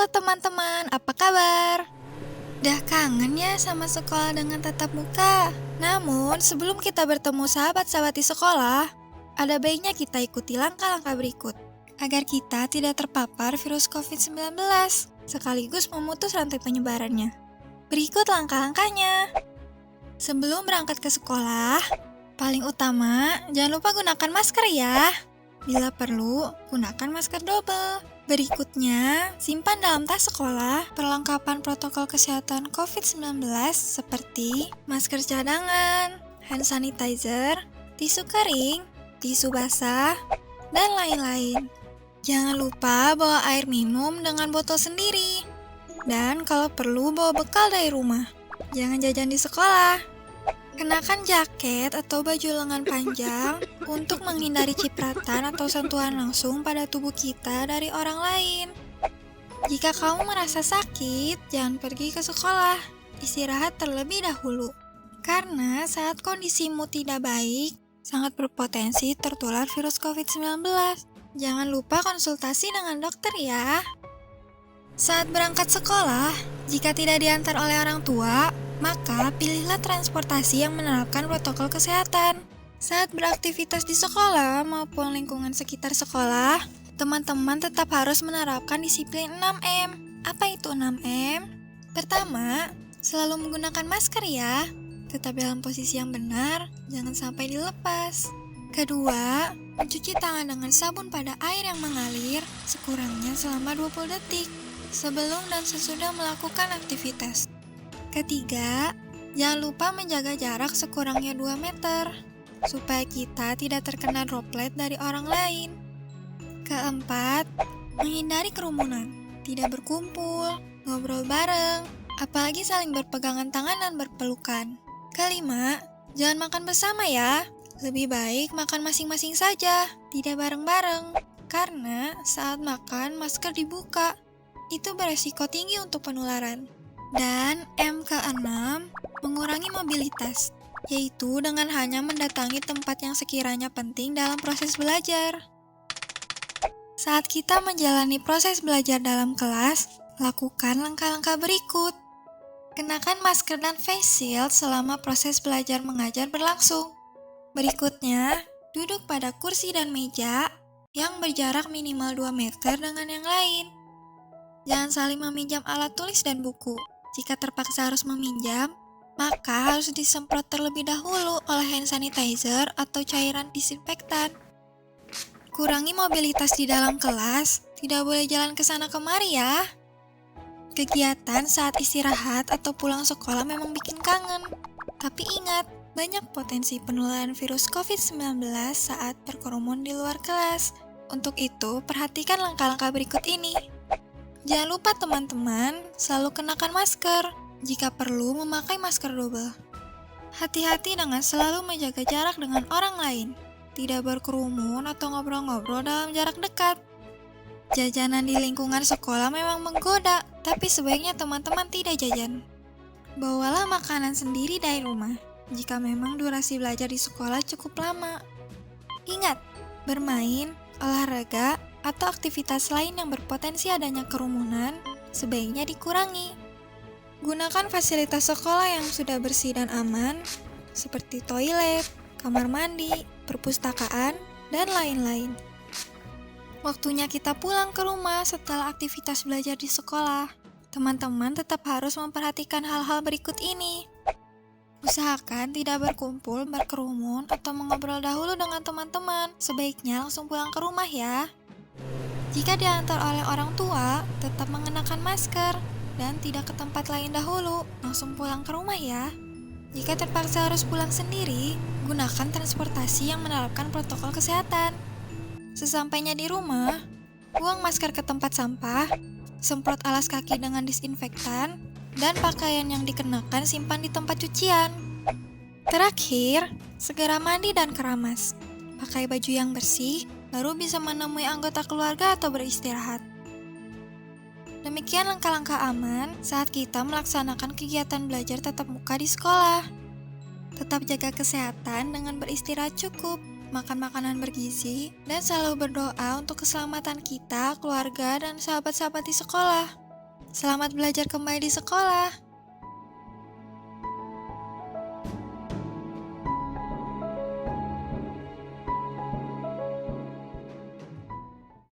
teman-teman, apa kabar? Dah kangen ya sama sekolah dengan tatap muka? Namun, sebelum kita bertemu sahabat-sahabat di sekolah, ada baiknya kita ikuti langkah-langkah berikut agar kita tidak terpapar virus COVID-19 sekaligus memutus rantai penyebarannya. Berikut langkah-langkahnya. Sebelum berangkat ke sekolah, paling utama jangan lupa gunakan masker ya. Bila perlu, gunakan masker double. Berikutnya, simpan dalam tas sekolah perlengkapan protokol kesehatan COVID-19 seperti masker cadangan, hand sanitizer, tisu kering, tisu basah, dan lain-lain. Jangan lupa bawa air minum dengan botol sendiri. Dan kalau perlu bawa bekal dari rumah. Jangan jajan di sekolah. Kenakan jaket atau baju lengan panjang untuk menghindari cipratan atau sentuhan langsung pada tubuh kita dari orang lain. Jika kamu merasa sakit, jangan pergi ke sekolah. Istirahat terlebih dahulu. Karena saat kondisimu tidak baik, sangat berpotensi tertular virus COVID-19. Jangan lupa konsultasi dengan dokter ya. Saat berangkat sekolah, jika tidak diantar oleh orang tua, maka pilihlah transportasi yang menerapkan protokol kesehatan. Saat beraktivitas di sekolah maupun lingkungan sekitar sekolah, teman-teman tetap harus menerapkan disiplin 6M. Apa itu 6M? Pertama, selalu menggunakan masker ya. Tetap dalam posisi yang benar, jangan sampai dilepas. Kedua, mencuci tangan dengan sabun pada air yang mengalir sekurangnya selama 20 detik sebelum dan sesudah melakukan aktivitas. Ketiga, jangan lupa menjaga jarak sekurangnya 2 meter, supaya kita tidak terkena droplet dari orang lain. Keempat, menghindari kerumunan, tidak berkumpul, ngobrol bareng, apalagi saling berpegangan tangan dan berpelukan. Kelima, jangan makan bersama ya, lebih baik makan masing-masing saja, tidak bareng-bareng. Karena saat makan masker dibuka, itu beresiko tinggi untuk penularan. Dan M ke-6, mengurangi mobilitas, yaitu dengan hanya mendatangi tempat yang sekiranya penting dalam proses belajar. Saat kita menjalani proses belajar dalam kelas, lakukan langkah-langkah berikut. Kenakan masker dan face shield selama proses belajar mengajar berlangsung. Berikutnya, duduk pada kursi dan meja yang berjarak minimal 2 meter dengan yang lain. Jangan saling meminjam alat tulis dan buku. Jika terpaksa harus meminjam, maka harus disemprot terlebih dahulu oleh hand sanitizer atau cairan disinfektan. Kurangi mobilitas di dalam kelas, tidak boleh jalan ke sana kemari ya. Kegiatan saat istirahat atau pulang sekolah memang bikin kangen. Tapi ingat, banyak potensi penularan virus COVID-19 saat berkerumun di luar kelas. Untuk itu, perhatikan langkah-langkah berikut ini. Jangan lupa teman-teman, selalu kenakan masker. Jika perlu, memakai masker double. Hati-hati dengan selalu menjaga jarak dengan orang lain. Tidak berkerumun atau ngobrol-ngobrol dalam jarak dekat. Jajanan di lingkungan sekolah memang menggoda, tapi sebaiknya teman-teman tidak jajan. Bawalah makanan sendiri dari rumah, jika memang durasi belajar di sekolah cukup lama. Ingat, bermain, olahraga, atau aktivitas lain yang berpotensi adanya kerumunan, sebaiknya dikurangi. Gunakan fasilitas sekolah yang sudah bersih dan aman, seperti toilet, kamar mandi, perpustakaan, dan lain-lain. Waktunya kita pulang ke rumah setelah aktivitas belajar di sekolah. Teman-teman tetap harus memperhatikan hal-hal berikut ini. Usahakan tidak berkumpul, berkerumun, atau mengobrol dahulu dengan teman-teman. Sebaiknya langsung pulang ke rumah ya. Jika diantar oleh orang tua, tetap mengenakan masker dan tidak ke tempat lain dahulu, langsung pulang ke rumah ya. Jika terpaksa harus pulang sendiri, gunakan transportasi yang menerapkan protokol kesehatan. Sesampainya di rumah, buang masker ke tempat sampah, semprot alas kaki dengan disinfektan, dan pakaian yang dikenakan simpan di tempat cucian. Terakhir, segera mandi dan keramas. Pakai baju yang bersih, baru bisa menemui anggota keluarga atau beristirahat. Demikian langkah-langkah aman saat kita melaksanakan kegiatan belajar tatap muka di sekolah. Tetap jaga kesehatan dengan beristirahat cukup, makan makanan bergizi, dan selalu berdoa untuk keselamatan kita, keluarga, dan sahabat-sahabat di sekolah. Selamat belajar kembali di sekolah.